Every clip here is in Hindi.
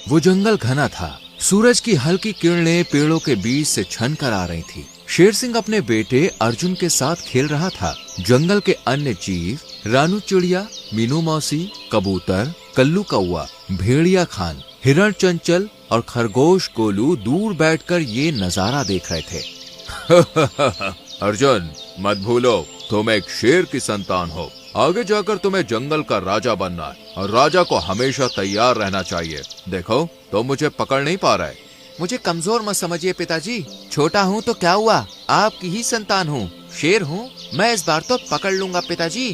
वो जंगल घना था। सूरज की हल्की किरणें पेड़ों के बीच से छन कर आ रही थी। शेर सिंह अपने बेटे अर्जुन के साथ खेल रहा था। जंगल के अन्य जीव, रानू चिड़िया, मीनू मौसी, कबूतर, कल्लू कौआ, भेड़िया खान, हिरण चंचल और खरगोश गोलू दूर बैठकर ये नजारा देख रहे थे। अर्जुन, मत भूलो तुम एक शेर की संतान हो। आगे जाकर तुम्हें जंगल का राजा बनना है और राजा को हमेशा तैयार रहना चाहिए। देखो तो मुझे पकड़ नहीं पा रहा है। मुझे कमजोर मत समझिए पिताजी। छोटा हूँ तो क्या हुआ, आपकी ही संतान हूँ, शेर हूँ, मैं इस बार तो पकड़ लूंगा पिताजी।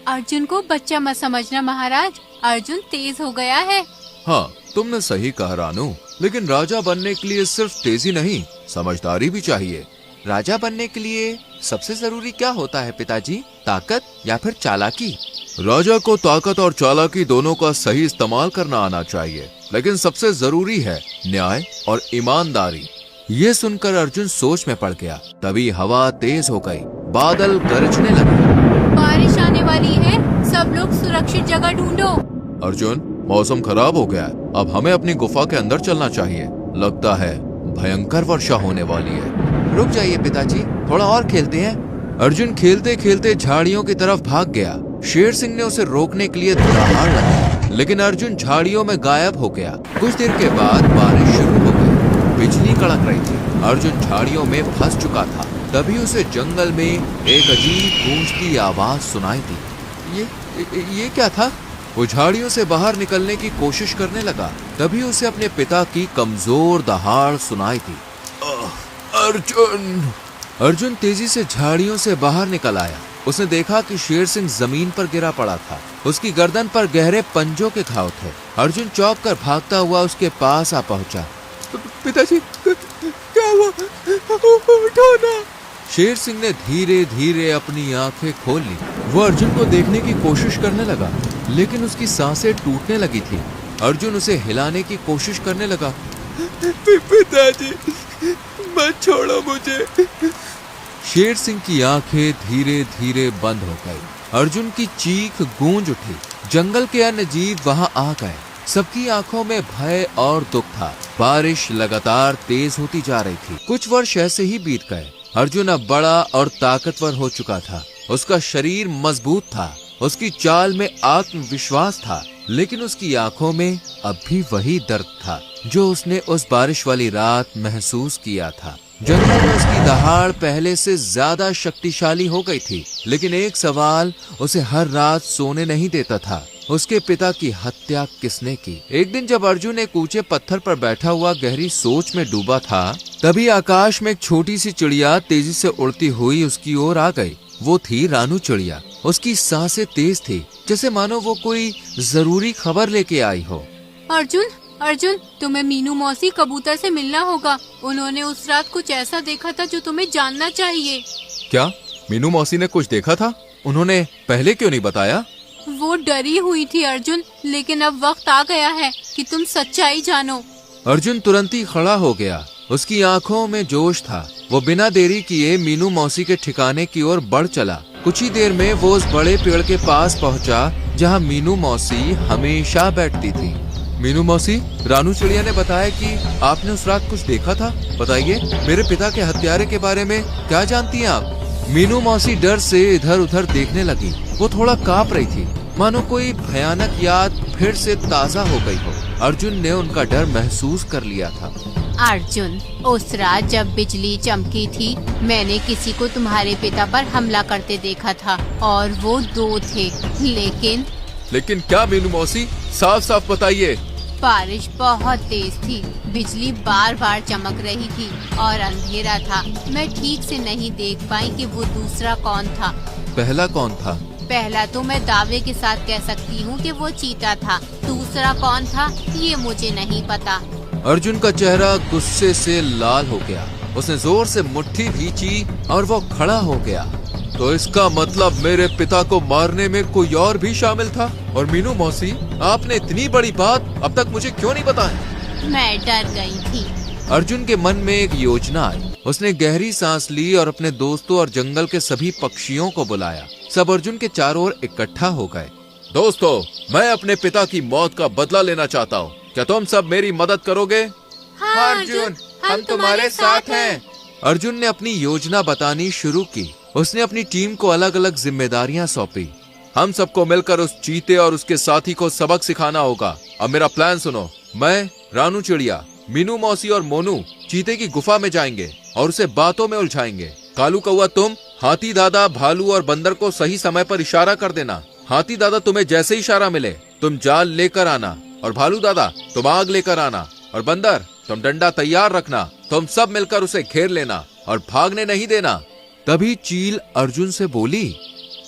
अर्जुन को बच्चा मत समझना महाराज, अर्जुन तेज हो गया है। हाँ, तुमने सही कहा रानू, लेकिन राजा बनने के लिए सिर्फ तेजी नहीं, समझदारी भी चाहिए। राजा बनने के लिए सबसे जरूरी क्या होता है पिताजी, ताकत या फिर चालाकी? राजा को ताकत और चालाकी दोनों का सही इस्तेमाल करना आना चाहिए, लेकिन सबसे जरूरी है न्याय और ईमानदारी। ये सुनकर अर्जुन सोच में पड़ गया। तभी हवा तेज हो गई, बादल गरजने लगे। बारिश आने वाली है, सब लोग सुरक्षित जगह ढूंढो। अर्जुन, मौसम खराब हो गया, अब हमें अपनी गुफा के अंदर चलना चाहिए। लगता है भयंकर वर्षा होने वाली है। रुक जाइए पिताजी, थोड़ा और खेलते हैं। अर्जुन खेलते खेलते झाड़ियों की तरफ भाग गया। शेर सिंह ने उसे रोकने के लिए दहाड़ लगाई, लेकिन अर्जुन झाड़ियों में गायब हो गया। कुछ देर के बाद बारिश शुरू हो गई, बिजली कड़क रही थी। अर्जुन झाड़ियों में फंस चुका था। तभी उसे जंगल में एक अजीब गूंजती आवाज सुनाई दी। ये क्या था? वो झाड़ियों से बाहर निकलने की कोशिश करने लगा। तभी उसे अपने पिता की कमजोर दहाड़ सुनाई थी। अर्जुन तेजी से झाड़ियों से बाहर निकल आया। उसने देखा कि शेर सिंह जमीन पर गिरा पड़ा था। उसकी गर्दन पर गहरे पंजों के घाव थे। अर्जुन चौंक कर भागता हुआ उसके पास आ पहुंचा। पिताजी, क्या हुआ? उठो ना। शेर सिंह ने धीरे धीरे अपनी आंखें खोल ली। वो अर्जुन को देखने की कोशिश करने लगा, लेकिन उसकी सांसें टूटने लगी थी। अर्जुन उसे हिलाने की कोशिश करने लगा। पिताजी, मत छोड़ो मुझे। शेर सिंह की आंखें धीरे धीरे बंद हो गई। अर्जुन की चीख गूंज उठी। जंगल के अन्य जीव वहां आ गए। सबकी आंखों में भय और दुख था। बारिश लगातार तेज होती जा रही थी। कुछ वर्ष ऐसे ही बीत गए। अर्जुन अब बड़ा और ताकतवर हो चुका था। उसका शरीर मजबूत था, उसकी चाल में आत्मविश्वास था, लेकिन उसकी आंखों में अब भी वही दर्द था जो उसने उस बारिश वाली रात महसूस किया था। जंगल में उसकी दहाड़ पहले से ज्यादा शक्तिशाली हो गई थी, लेकिन एक सवाल उसे हर रात सोने नहीं देता था। उसके पिता की हत्या किसने की? एक दिन जब अर्जुन एक ऊंचे पत्थर पर बैठा हुआ गहरी सोच में डूबा था, तभी आकाश में एक छोटी सी चिड़िया तेजी से उड़ती हुई उसकी ओर आ गई। वो थी रानू चिड़िया। उसकी सांसें तेज थी, जैसे मानो वो कोई जरूरी खबर लेके आई हो। अर्जुन, तुम्हें मीनू मौसी कबूतर से मिलना होगा। उन्होंने उस रात कुछ ऐसा देखा था जो तुम्हें जानना चाहिए। क्या मीनू मौसी ने कुछ देखा था? उन्होंने पहले क्यों नहीं बताया? वो डरी हुई थी अर्जुन, लेकिन अब वक्त आ गया है कि तुम सच्चाई जानो। अर्जुन तुरंत ही खड़ा हो गया। उसकी आंखों में जोश था। वो बिना देरी किए मीनू मौसी के ठिकाने की ओर बढ़ चला। कुछ ही देर में वो उस बड़े पेड़ के पास पहुंचा जहां मीनू मौसी हमेशा बैठती थी। मीनू मौसी, रानू चिड़िया ने बताया कि आपने उस रात कुछ देखा था। बताइए, मेरे पिता के हत्यारे के बारे में क्या जानती हैं आप? मीनू मौसी डर से इधर उधर देखने लगी। वो थोड़ा कांप रही थी, मानो कोई भयानक याद फिर से ताजा हो गई हो। अर्जुन ने उनका डर महसूस कर लिया था। अर्जुन, उस रात जब बिजली चमकी थी, मैंने किसी को तुम्हारे पिता पर हमला करते देखा था और वो 2 थे। लेकिन क्या मीनू मौसी, साफ साफ बताइए। बारिश बहुत तेज थी, बिजली बार बार चमक रही थी और अंधेरा था। मैं ठीक से नहीं देख पाई कि वो दूसरा कौन था। पहला कौन था? पहला तो मैं दावे के साथ कह सकती हूँ कि वो चीता था। दूसरा कौन था ये मुझे नहीं पता। अर्जुन का चेहरा गुस्से से लाल हो गया। उसने जोर से मुट्ठी भींची और वो खड़ा हो गया। तो इसका मतलब मेरे पिता को मारने में कोई और भी शामिल था? और मीनू मौसी, आपने इतनी बड़ी बात अब तक मुझे क्यों नहीं बताई? मैं डर गई थी। अर्जुन के मन में एक योजना आई। उसने गहरी सांस ली और अपने दोस्तों और जंगल के सभी पक्षियों को बुलाया। सब अर्जुन के चारों ओर इकट्ठा हो गए। दोस्तों, मैं अपने पिता की मौत का बदला लेना चाहता हूँ। क्या तुम सब मेरी मदद करोगे? हाँ अर्जुन, हम तुम्हारे साथ हैं। अर्जुन ने अपनी योजना बतानी शुरू की। उसने अपनी टीम को अलग अलग जिम्मेदारियां सौंपी। हम सबको मिलकर उस चीते और उसके साथी को सबक सिखाना होगा। अब मेरा प्लान सुनो। मैं, रानू चिड़िया, मीनू मौसी और मोनू चीते की गुफा में जाएंगे और उसे बातों में उलझाएंगे। कालू कौआ तुम हाथी दादा, भालू और बंदर को सही समय पर इशारा कर देना। हाथी दादा तुम्हें जैसे इशारा मिले तुम जाल लेकर आना, और भालू दादा तुम आग लेकर आना, और बंदर तुम डंडा तैयार रखना। तुम सब मिलकर उसे घेर लेना और भागने नहीं देना। तभी चील अर्जुन से बोली,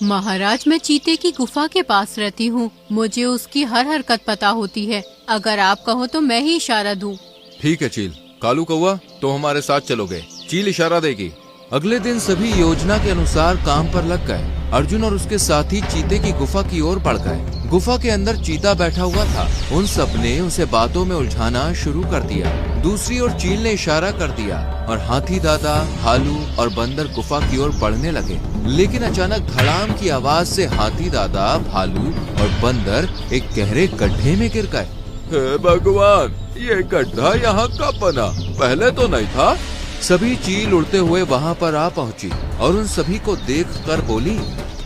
महाराज, मैं चीते की गुफा के पास रहती हूँ। मुझे उसकी हर हरकत पता होती है। अगर आप कहो तो मैं ही इशारा दूँ। ठीक है चील। कालू कौआ तो हमारे साथ चलोगे। चील इशारा देगी। अगले दिन सभी योजना के अनुसार काम पर लग गए। अर्जुन और उसके साथी चीते की गुफा की ओर बढ़ गए। गुफा के अंदर चीता बैठा हुआ था। उन सब ने उसे बातों में उलझाना शुरू कर दिया। दूसरी ओर चील ने इशारा कर दिया और हाथी दादा, भालू और बंदर गुफा की ओर बढ़ने लगे। लेकिन अचानक धड़ाम की आवाज से हाथी दादा, भालू और बंदर एक गहरे गड्ढे में गिर गए। हे भगवान, ये गड्ढा यहाँ कब बना? पहले तो नहीं था। सभी चील उड़ते हुए वहाँ पर आ पहुँची और उन सभी को देखकर बोली,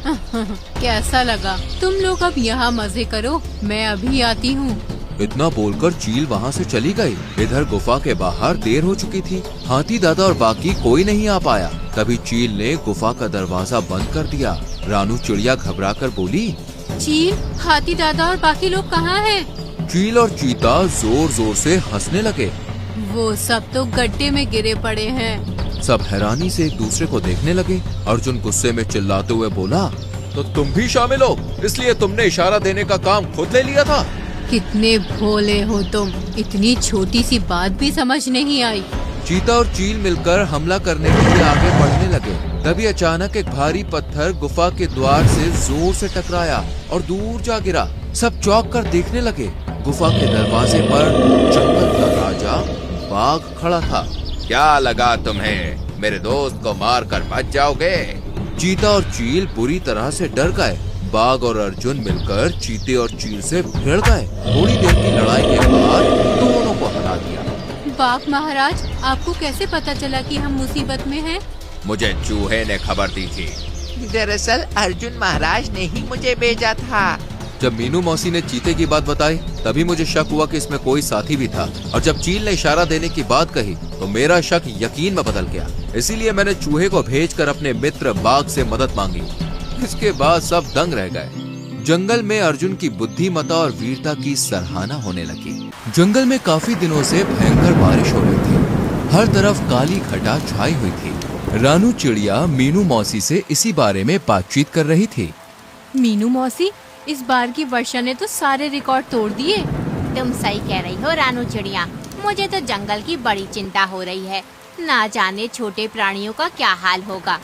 कैसा लगा? तुम लोग अब यहाँ मजे करो, मैं अभी आती हूँ। इतना बोलकर चील वहाँ से चली गई। इधर गुफा के बाहर देर हो चुकी थी। हाथी दादा और बाकी कोई नहीं आ पाया। तभी चील ने गुफा का दरवाजा बंद कर दिया। रानू चिड़िया घबराकर बोली, चील, हाथी दादा और बाकी लोग कहाँ हैं? चील और चीता जोर जोर से हंसने लगे। वो सब तो गड्ढे में गिरे पड़े हैं। सब हैरानी से एक दूसरे को देखने लगे। अर्जुन गुस्से में चिल्लाते हुए बोला, तो तुम भी शामिल हो? इसलिए तुमने इशारा देने का काम खुद ले लिया था? कितने भोले हो तुम, इतनी छोटी सी बात भी समझ नहीं आई। चीता और चील मिलकर हमला करने के लिए आगे बढ़ने लगे। तभी अचानक एक भारी पत्थर गुफा के द्वार से जोर से टकराया और दूर जा गिरा। सब चौंक कर देखने लगे। गुफा के दरवाजे पर जंगल का राजा बाघ खड़ा था। क्या लगा तुम्हें? मेरे दोस्त को मार कर बच जाओगे? चीता और चील बुरी तरह से डर गए। बाघ और अर्जुन मिलकर चीते और चील से भिड़ गए। थोड़ी देर की लड़ाई के बाद दोनों को हरा दिया। बाघ महाराज, आपको कैसे पता चला कि हम मुसीबत में हैं? मुझे चूहे ने खबर दी थी। दरअसल अर्जुन महाराज ने ही मुझे भेजा था। जब मीनू मौसी ने चीते की बात बताई तभी मुझे शक हुआ कि इसमें कोई साथी भी था, और जब चील ने इशारा देने की बात कही तो मेरा शक यकीन में बदल गया। इसीलिए मैंने चूहे को भेजकर अपने मित्र बाघ से मदद मांगी। इसके बाद सब दंग रह गए। जंगल में अर्जुन की बुद्धिमत्ता और वीरता की सराहना होने लगी। जंगल में काफी दिनों से भयंकर बारिश हो रही थी। हर तरफ काली घटा छाई हुई थी। रानू चिड़िया मीनू मौसी से इसी बारे में बातचीत कर रही थी। मीनू मौसी, इस बार की वर्षा ने तो सारे रिकॉर्ड तोड़ दिए। तुम सही कह रही हो रानू चिड़िया। मुझे तो जंगल की बड़ी चिंता हो रही है। ना जाने छोटे प्राणियों का क्या हाल होगा।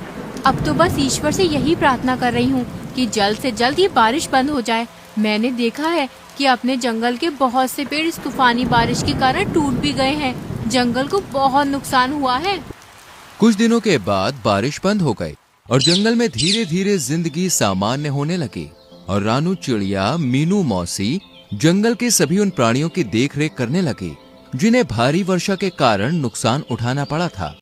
अब तो बस ईश्वर से यही प्रार्थना कर रही हूँ कि जल्द से जल्द ये बारिश बंद हो जाए। मैंने देखा है कि अपने जंगल के बहुत से पेड़ इस तूफानी बारिश के कारण टूट भी गए हैं। जंगल को बहुत नुकसान हुआ है। कुछ दिनों के बाद बारिश बंद हो गई और जंगल में धीरे धीरे जिंदगी सामान्य होने लगी। और रानू चिड़िया, मीनू मौसी जंगल के सभी उन प्राणियों की देखरेख करने लगी जिन्हें भारी वर्षा के कारण नुकसान उठाना पड़ा था।